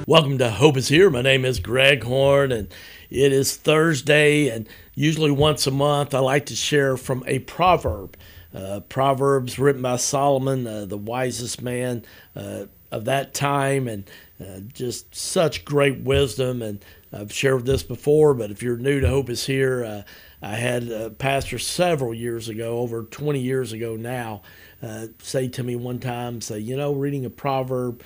Welcome to Hope is Here. My name is Greg Horn, and it is Thursday, and usually once a month I like to share from a proverb. Proverbs written by Solomon, the wisest man of that time, and just such great wisdom. And I've shared this before, but if you're new to Hope is Here, I had a pastor several years ago, over 20 years ago now, say to me one time, reading a proverb,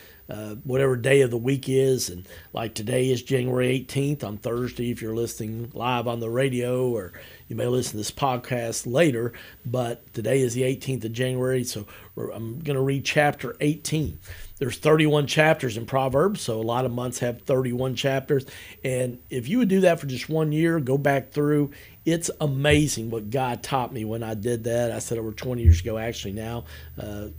whatever day of the week is, and like today is January 18th. On Thursday, if you're listening live on the radio, or you may listen to this podcast later, but today is the 18th of January, so I'm going to read chapter 18. There's 31 chapters in Proverbs, so a lot of months have 31 chapters, and if you would do that for just 1 year, go back through, it's amazing what God taught me when I did that. I said over 20 years ago, actually now.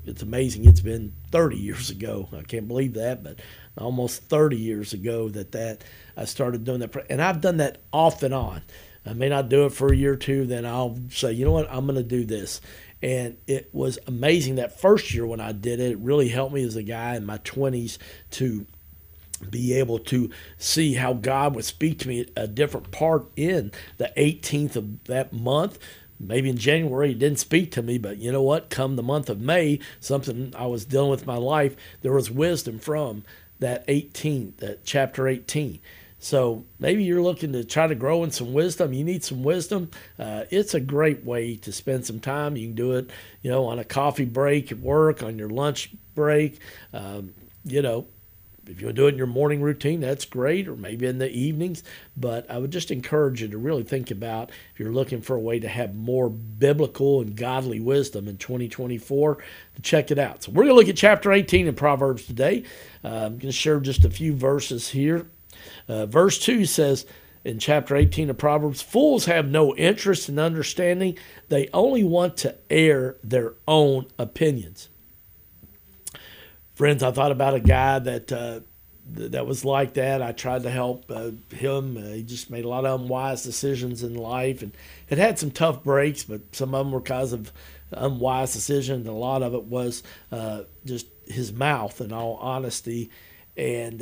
It's amazing. It's been 30 years ago. I can't believe that, but almost 30 years ago that I started doing that. And I've done that off and on. I may not do it for a year or two, then I'll say, you know what, I'm going to do this. And it was amazing that first year when I did it. It really helped me as a guy in my 20s to be able to see how God would speak to me at a different part in the 18th of that month. Maybe in January he didn't speak to me, but you know what? Come the month of May, something I was dealing with in my life, there was wisdom from that chapter 18. So maybe you're looking to try to grow in some wisdom. You need some wisdom. It's a great way to spend some time. You can do it, on a coffee break at work, on your lunch break, If you want to do it in your morning routine, that's great, or maybe in the evenings. But I would just encourage you to really think about if you're looking for a way to have more biblical and godly wisdom in 2024, to check it out. So we're going to look at chapter 18 in Proverbs today. I'm going to share just a few verses here. Verse 2 says in chapter 18 of Proverbs, "Fools have no interest in understanding. They only want to air their own opinions." Friends, I thought about a guy that was like that. I tried to help him. He just made a lot of unwise decisions in life, and it had some tough breaks, but some of them were because of unwise decisions, and a lot of it was just his mouth, in all honesty. And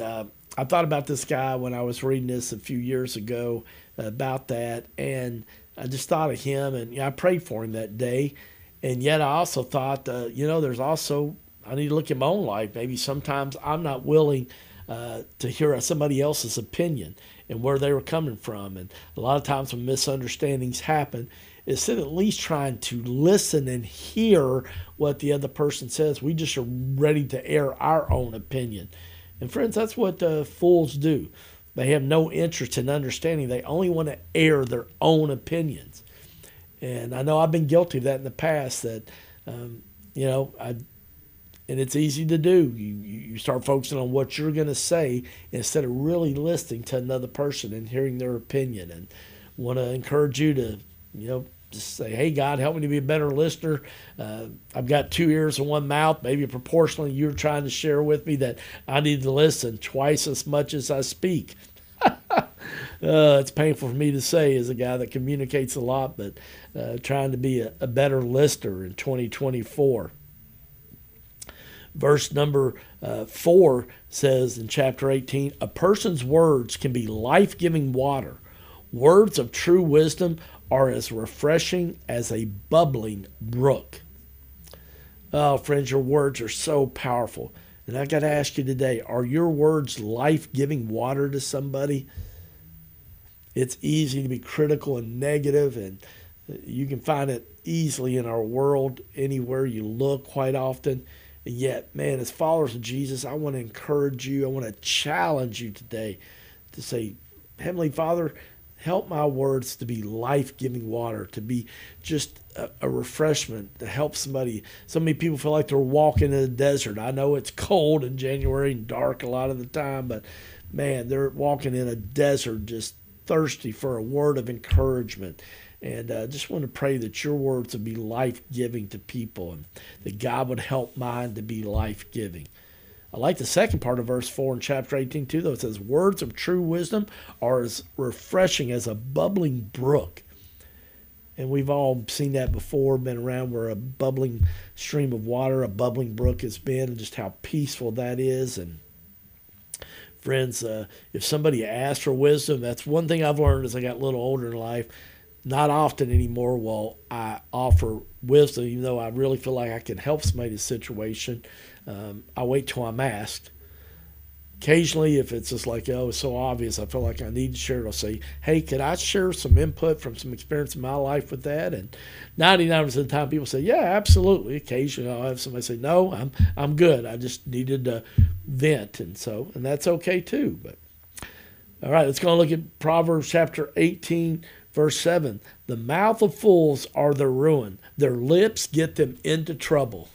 I thought about this guy when I was reading this a few years ago about that, and I just thought of him, and I prayed for him that day. And yet I also thought, there's also, I need to look at my own life. Maybe sometimes I'm not willing to hear somebody else's opinion and where they were coming from. And a lot of times when misunderstandings happen, instead of at least trying to listen and hear what the other person says, we just are ready to air our own opinion. And friends, that's what fools do. They have no interest in understanding. They only want to air their own opinions. And I know I've been guilty of that in the past, that, and it's easy to do. You start focusing on what you're going to say instead of really listening to another person and hearing their opinion. And want to encourage you to, just say, hey, God, help me to be a better listener. I've got 2 ears and 1 mouth. Maybe proportionally you're trying to share with me that I need to listen twice as much as I speak. It's painful for me to say as a guy that communicates a lot, but trying to be a better listener in 2024. Verse number 4 says in chapter 18, "A person's words can be life-giving water. Words of true wisdom are as refreshing as a bubbling brook." Oh, friends, your words are so powerful. And I got to ask you today, are your words life-giving water to somebody? It's easy to be critical and negative, and you can find it easily in our world, anywhere you look quite often. And yet, man, as followers of Jesus, I want to encourage you, I want to challenge you today to say, Heavenly Father, help my words to be life-giving water, to be just a refreshment, to help somebody. So many people feel like they're walking in the desert. I know it's cold in January and dark a lot of the time, but man, they're walking in a desert just thirsty for a word of encouragement. And I just want to pray that your words would be life-giving to people, and that God would help mine to be life-giving. I like the second part of verse 4 in chapter 18 too, though. It says, "Words of true wisdom are as refreshing as a bubbling brook." And we've all seen that before, been around where a bubbling stream of water, a bubbling brook has been, and just how peaceful that is. And Friends, if somebody asks for wisdom, that's one thing I've learned as I got a little older in life. Not often anymore will I offer wisdom, even though I really feel like I can help somebody in a situation. I wait till I'm asked. Occasionally, if it's just like, oh, it's so obvious, I feel like I need to share it, I'll say, hey, can I share some input from some experience in my life with that? And 99% of the time, people say, yeah, absolutely. Occasionally, I'll have somebody say, no, I'm good. I just needed to vent. And that's okay too. But all right, let's go and look at Proverbs chapter 18, verse 7. The mouth of fools are their ruin. Their lips get them into trouble.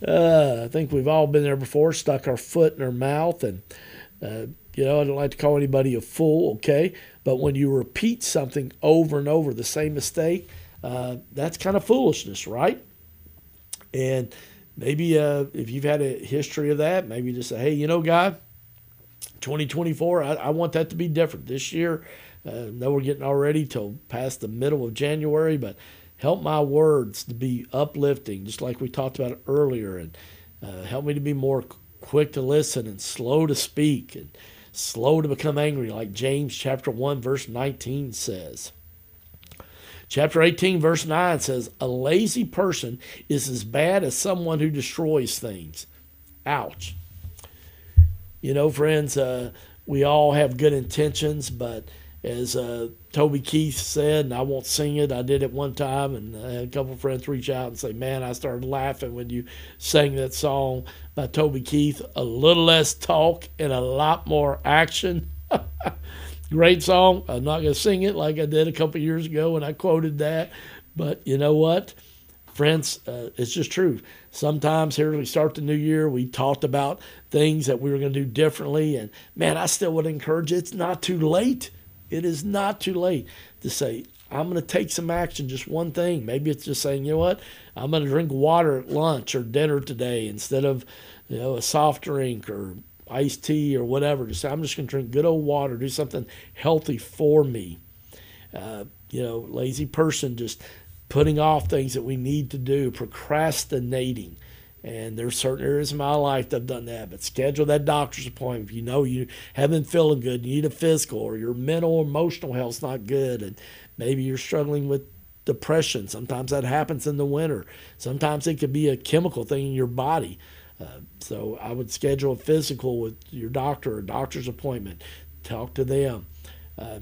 I think we've all been there before, stuck our foot in our mouth. And, I don't like to call anybody a fool, okay? But when you repeat something over and over, the same mistake, that's kind of foolishness, right? And maybe if you've had a history of that, maybe just say, hey, God, 2024, I want that to be different. This year, I know we're getting already till past the middle of January, but help my words to be uplifting, just like we talked about earlier, and help me to be more quick to listen and slow to speak and slow to become angry, like James chapter 1, verse 19 says. Chapter 18, verse 9 says, a lazy person is as bad as someone who destroys things. Ouch. Friends, we all have good intentions, but as Toby Keith said, and I won't sing it, I did it one time, and I had a couple of friends reach out and say, man, I started laughing when you sang that song by Toby Keith. A little less talk and a lot more action. Great song. I'm not going to sing it like I did a couple of years ago when I quoted that. But you know what? Friends, it's just true. Sometimes here we start the new year, we talked about things that we were going to do differently. And man, I still would encourage you, it's not too late. It is not too late to say, I'm going to take some action, just one thing. Maybe it's just saying, you know what, I'm going to drink water at lunch or dinner today instead of, a soft drink or iced tea or whatever. Just say, I'm just going to drink good old water, do something healthy for me. Lazy person just putting off things that we need to do, procrastinating. And there's certain areas in my life that I've done that. But schedule that doctor's appointment. If you know you haven't been feeling good, you need a physical, or your mental or emotional health's not good, and maybe you're struggling with depression. Sometimes that happens in the winter. Sometimes it could be a chemical thing in your body. So I would schedule a physical with your doctor, a doctor's appointment. Talk to them.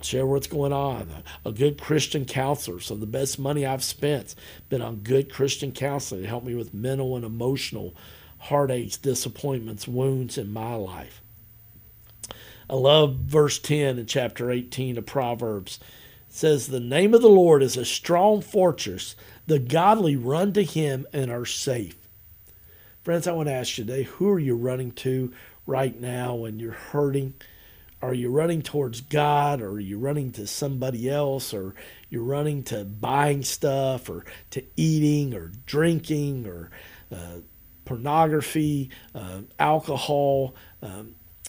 Share what's going on. A good Christian counselor. So the best money I've spent been on good Christian counseling to help me with mental and emotional heartaches, disappointments, wounds in my life. I love verse 10 in chapter 18 of Proverbs. It says, the name of the Lord is a strong fortress. The godly run to him and are safe. Friends, I want to ask you today, who are you running to right now when you're hurting? Are you running towards God, or are you running to somebody else, or you're running to buying stuff, or to eating, or drinking, or pornography, alcohol,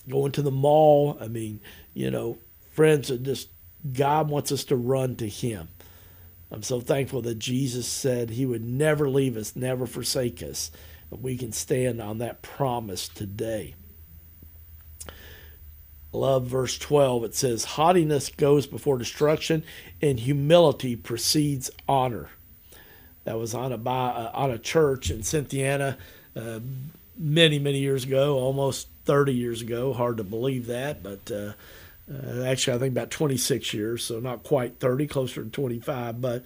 going to the mall? I mean, friends, God wants us to run to him. I'm so thankful that Jesus said he would never leave us, never forsake us. But we can stand on that promise today. Love verse 12. It says, haughtiness goes before destruction, and humility precedes honor. That was on a church in Cynthiana many, many years ago, almost 30 years ago. Hard to believe that, but actually I think about 26 years, so not quite 30, closer to 25. But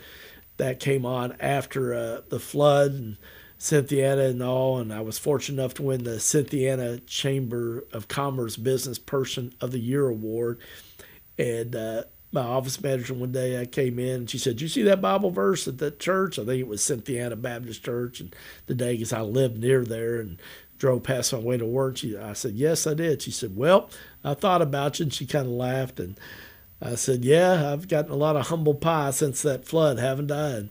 that came on after the flood and Cynthiana and all, and I was fortunate enough to win the Cynthiana Chamber of Commerce Business Person of the Year award. And my office manager one day, I came in and she said, "Did you see that Bible verse at that church?" I think it was Cynthiana Baptist Church, and today, because I lived near there and drove past on my way to work, I said, "Yes, I did." She said, "Well, I thought about you," and she kind of laughed. And I said, "Yeah, I've gotten a lot of humble pie since that flood, haven't I?" And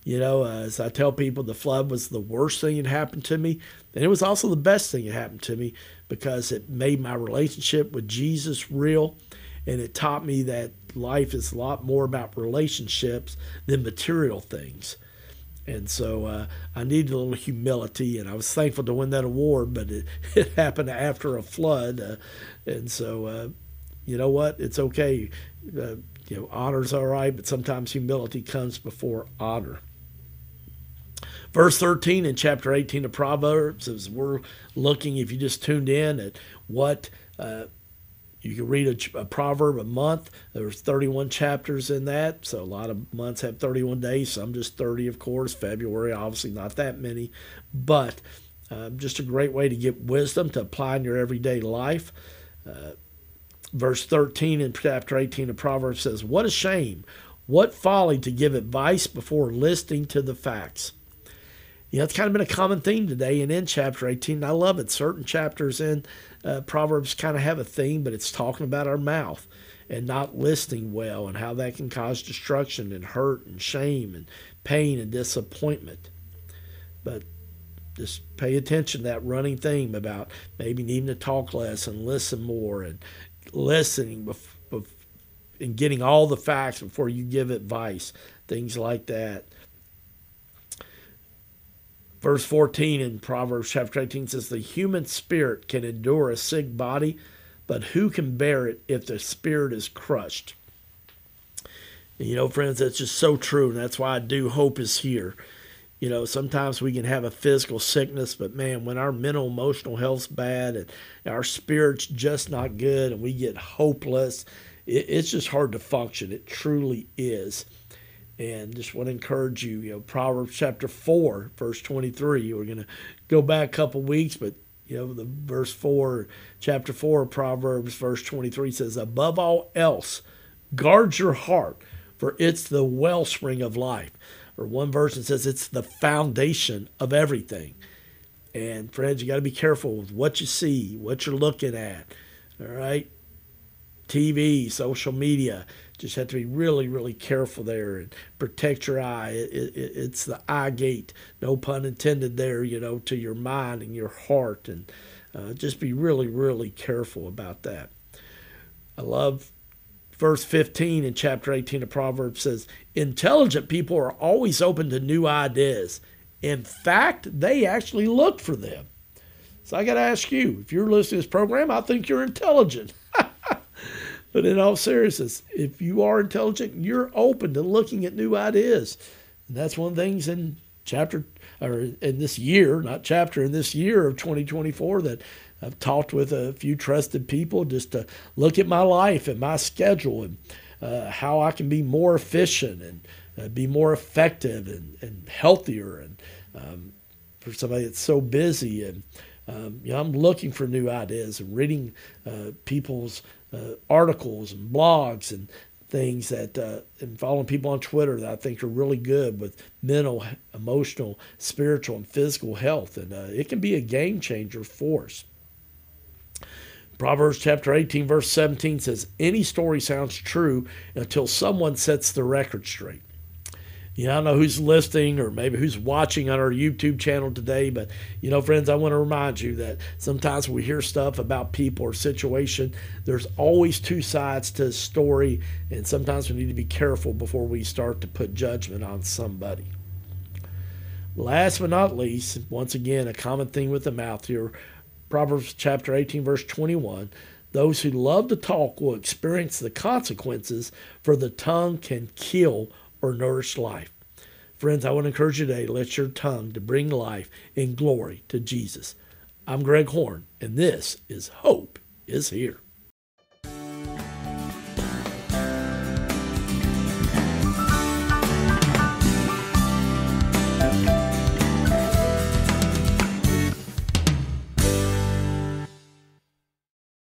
as I tell people, the flood was the worst thing that happened to me. And it was also the best thing that happened to me, because it made my relationship with Jesus real. And it taught me that life is a lot more about relationships than material things. And so I needed a little humility, and I was thankful to win that award, but it happened after a flood. And so, you know what? It's okay. Honor's all right, but sometimes humility comes before honor. Verse 13 in chapter 18 of Proverbs, as we're looking, if you just tuned in, at what you can read a proverb a month. There's 31 chapters in that, so a lot of months have 31 days. Some just 30, of course. February, obviously not that many, but just a great way to get wisdom to apply in your everyday life. Verse 13 in chapter 18 of Proverbs says, "What a shame, what folly to give advice before listening to the facts." It's kind of been a common theme today and in chapter 18. And I love it. Certain chapters in Proverbs kind of have a theme, but it's talking about our mouth and not listening well and how that can cause destruction and hurt and shame and pain and disappointment. But just pay attention to that running theme about maybe needing to talk less and listen more, and listening and getting all the facts before you give advice, things like that. Verse 14 in Proverbs chapter 18 says, "The human spirit can endure a sick body, but who can bear it if the spirit is crushed?" And, friends, that's just so true, and that's why I do hope is here. Sometimes we can have a physical sickness, but man, when our mental, emotional health's bad and our spirit's just not good and we get hopeless, it's just hard to function. It truly is. And just want to encourage you, Proverbs chapter 4, verse 23. We're going to go back a couple weeks, but, the verse 4, chapter 4 of Proverbs, verse 23 says, "Above all else, guard your heart, for it's the wellspring of life." Or one version says it's the foundation of everything. And friends, you got to be careful with what you see, what you're looking at. All right? TV, social media. Just have to be really, really careful there and protect your eye. It's the eye gate, no pun intended there, to your mind and your heart. And just be really, really careful about that. I love verse 15 in chapter 18 of Proverbs says, "Intelligent people are always open to new ideas. In fact, they actually look for them." So I got to ask you, if you're listening to this program, I think you're intelligent. But in all seriousness, if you are intelligent, you're open to looking at new ideas. And that's one of the things in this year of 2024 that I've talked with a few trusted people just to look at my life and my schedule and how I can be more efficient and be more effective and healthier. And for somebody that's so busy, and I'm looking for new ideas and reading people's articles and blogs and things that and following people on Twitter that I think are really good with mental, emotional, spiritual, and physical health. And it can be a game changer for us. Proverbs chapter 18, verse 17 says, "Any story sounds true until someone sets the record straight." I don't know who's listening or maybe who's watching on our YouTube channel today, but, friends, I want to remind you that sometimes when we hear stuff about people or situation, there's always two sides to a story, and sometimes we need to be careful before we start to put judgment on somebody. Last but not least, once again, a common thing with the mouth here, Proverbs chapter 18, verse 21, "Those who love to talk will experience the consequences, for the tongue can kill or nourish life." Friends, I want to encourage you today, let your tongue to bring life and glory to Jesus. I'm Greg Horn, and this is Hope is Here.